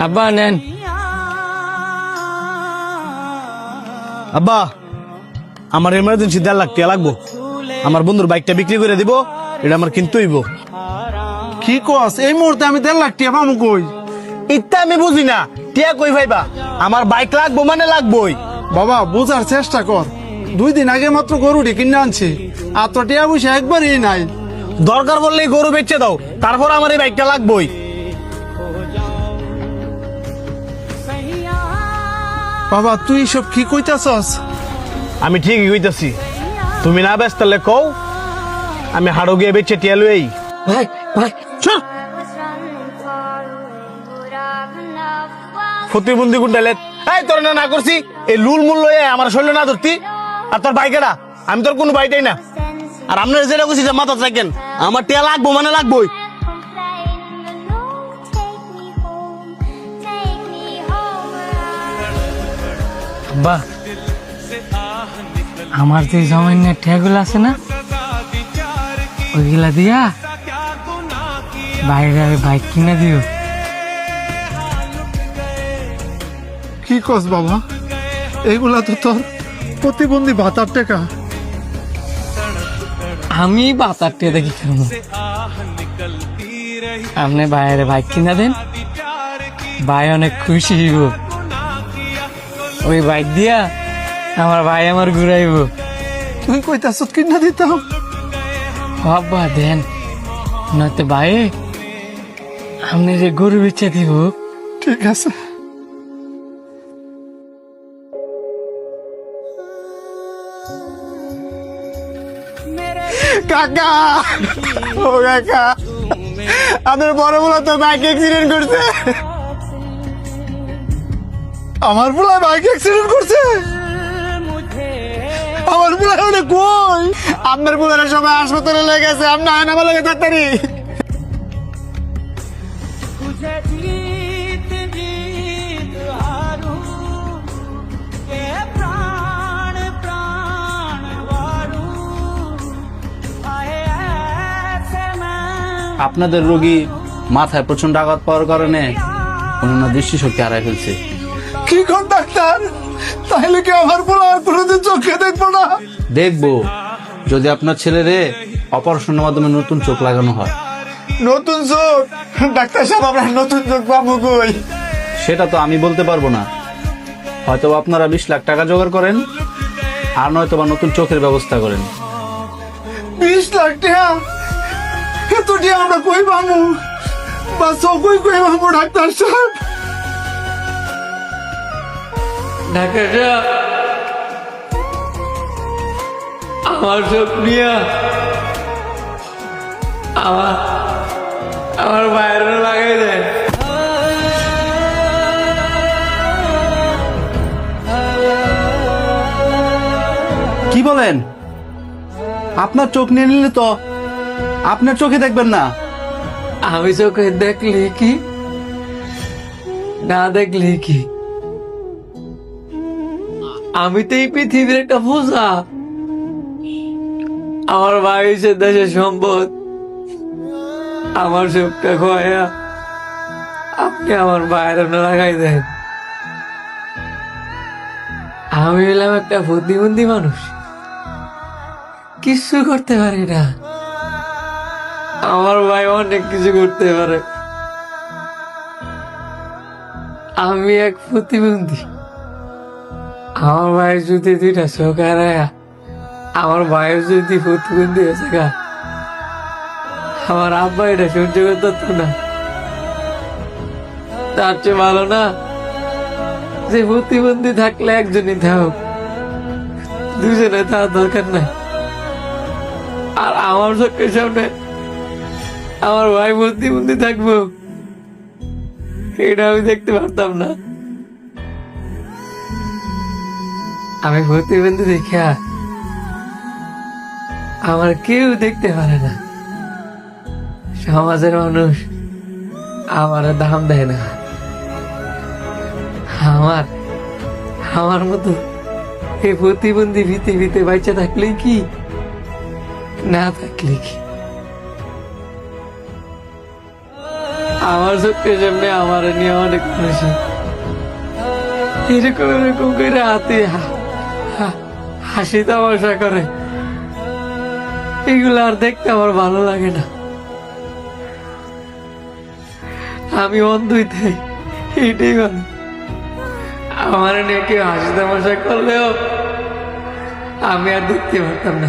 আব্বা নেন। আব্বা আমার এমার্জেন্সি 1.5 লাখ টাকা লাগবো। আমার বন্ধুর বাইকটা বিক্রি করে দিব, এটা আমার কিনতে হইব। কি কস এই মুহূর্তে আমি 1.5 লাখ টাকা পাবো কই? ইত্যা আমি বুঝি না, টিয়া কই ভাইবা? আমার বাইক লাগবো মানে লাগবোই। বাবা বোঝার চেষ্টা কর, 2 দিন আগে মাত্র গরুটি কিনে আনছি, আর তো টিয়া পয়সা একবারই নাই। দরকার বললেই গরু বেচে দাও, তারপর আমার এই বাইকটা লাগবোই। বাবা তুই সব কি কইতাছস? আমি ঠিকই কইতাছি, তুমি না ব্যস্ত তাহলে কও, আমি হাড়ো গিয়ে বেচে টিয়া লই। ভাই ভাই প্রতিবন্ধী গুন্ডালে এই তোর না করছি, এই লুল মূল লয়ে আমার শরীর না ধরতি। আর তোর বাইকেরা, আমি তোর কোনো বাইটাই না। আর আপনার যেটা কইছি যে মাথা থাকেন, আমার টিয়া লাগবো মানে লাগবোই। আব্বা আমার যে সামান্য ঠেগুলো আছে না, ওইগুলা দিয়া বাইরে বাইক কিনে দিও। কি কস বাবা, এইগুলা তো তোর প্রতিবন্ধী ভাতার টাকা। আমি বাতারটা দেখি খেলবো, আপনি বাইরে বাইক কিনা দেন, ভাই অনেক খুশি হইব। ওই বাইক দিয়া আমার ভাই আমার ঘুরাইব। তুই কইতাছস কিনা দিতাম? বাবা দেন, নয়তো ভাই আপনি যে গরু বেচে দিব। ঠিক আছে। কাকা, ও কাকা, আপনার বড় বড় তো বাইক অ্যাক্সিডেন্ট করছে। আমার বুলা বাইক অ্যাক্সিডেন্ট করছে? আমার বুড়া ওটা কই? আপনার বুড়ারা সবাই হাসপাতালে লেগেছে, আপনি আয়ন আমার লেগে ডাক্তারি। আপনাদের রোগী মাথায় প্রচন্ড আঘাত পাওয়ার কারণে অন্য দৃষ্টিশক্তি হারায় ফেলছে। কি কোন ডাক্তার? তাহলে কি আমার বুলা আর কোনোদিন চোখে দেখবো না? দেখবো যদি আপনার ছেলেরে অপারেশনের মাধ্যমে নতুন চোখ লাগানো হয়। নতুন চোখ? ডাক্তার সাহেব আমরা নতুন চোখ পাবো কই? সেটা তো আমি বলতে পারবো না, হয়তো আপনারা 20 লাখ টাকা জোগাড় করেন, আর নয়তো বা নতুন চোখের ব্যবস্থা করেন। 20 লাখ টাকা? এত টাকা আমরা কই পাবো? বা চোখই কই পাবো ডাক্তার সাহেব? ডাক্তারটা আমার চোখ নিয়ে আমার বাইরে লাগাই দেয়। কি বলেন? আপনার চোখ নিয়ে নিলে তো আপনার চোখে দেখবেন না। আমি চোখে দেখলে কি না দেখলে কি, আমি তো এই পৃথিবীর একটা বোঝা। আমার ভাই হচ্ছে দেশের সম্পদ, আমার চোখটা খোয়া আপনি আমার বাইরে লাগাই দেন। আমি হলাম একটা প্রতিবন্ধী মানুষ, কিছু করতে পারি না। আমার ভাই অনেক কিছু করতে পারে, আমি এক প্রতিবন্ধী। আমার ভাই যদি 2টা চোখ হারায়, আমার ভাইয়ের যদি প্রতিবন্ধী হয়েছে গা, আমার আব্বা এটা সহ্য করতে পারতো না। তার চেয়ে ভালো না যে প্রতিবন্ধী থাকলে একজনই থাকুক, দুজনে থাকার দরকার নাই। আর আমার চোখের সামনে আমার ভাই প্রতিবন্ধী থাকবো, এটা আমি দেখতে পারতাম না। আমি প্রতিবন্ধী দেখা আমার কেউ দেখতে পারে না, সমাজের মানুষ আমার দাম দেয় না। আমার মতো এই প্রতিবন্ধী পৃথিবীতে বাচ্চা থাকলে কি না থাকলে কি, আমার চোখের সামনে আমার নিয়ে অনেক খুশি, এরকম এরকম করে হাতে হাসি তামাশা করে, এগুলো আর দেখতে আমার ভালো লাগে না। আমি অন্ধই তাই এটাই ভালো। আমার নিয়ে কেউ হাসি তামাশা করলেও আমি আর দেখতে পারতাম না।